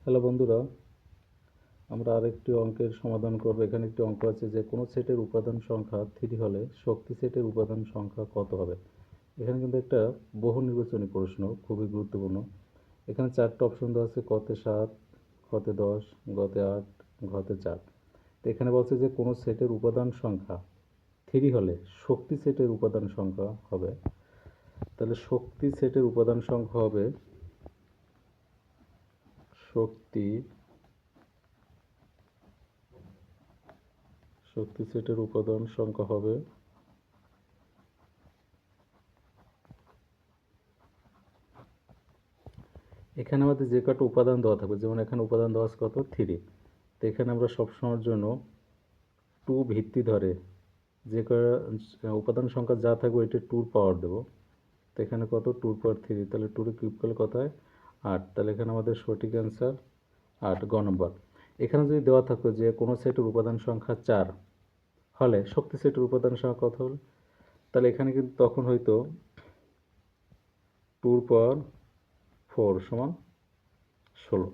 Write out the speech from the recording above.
Hello বন্ধুরা, আমরা আরেকটি অঙ্কের সমাধান করব। এখানে একটি অঙ্ক আছে যে কোনো সেটের উপাদান সংখ্যা 3 হলে শক্তি সেটের উপাদান সংখ্যা কত হবে। এখানে কিন্তু একটা বহু নির্বাচনী প্রশ্ন, খুবই গুরুত্বপূর্ণ। এখানে 4টা অপশন দেওয়া আছে, কতে 7, কতে 10, গতে 8, ঘতে 4। তো এখানে বলছে যে কোনো সেটের উপাদান সংখ্যা 3 হলে শক্তি সেটের উপাদান সংখ্যা হবে। তাহলে শক্তি সেটের উপাদান সংখ্যা হবে শক্তি সেটের উপাদান সংখ্যা হবে এখানে আমাদের যে কটা উপাদান দেওয়া থাকবে, যেমন এখানে উপাদান দেওয়া আছে কত 3। তো এখানে আমরা সবসময়ের জন্য 2 ভিত্তি ধরে যে কটা উপাদান সংখ্যা যা থাকবে ওইটা 2 পাওয়ার দেবো। তো এখানে কত 2 পাওয়ার 3, তাহলে 2 কিউব করলে কত হয় 8। তাহলে এখানে আমাদের সঠিক অ্যান্সার 8, গ নম্বর। এখানে যদি দেওয়া থাকতো যে কোনো সেটের উপাদান সংখ্যা 4 হলে শক্তি সেটের উপাদান সংখ্যা কত হলে, তাহলে এখানে কিন্তু তখন হয়তো 2 পাওয়ার 4 সমান 16।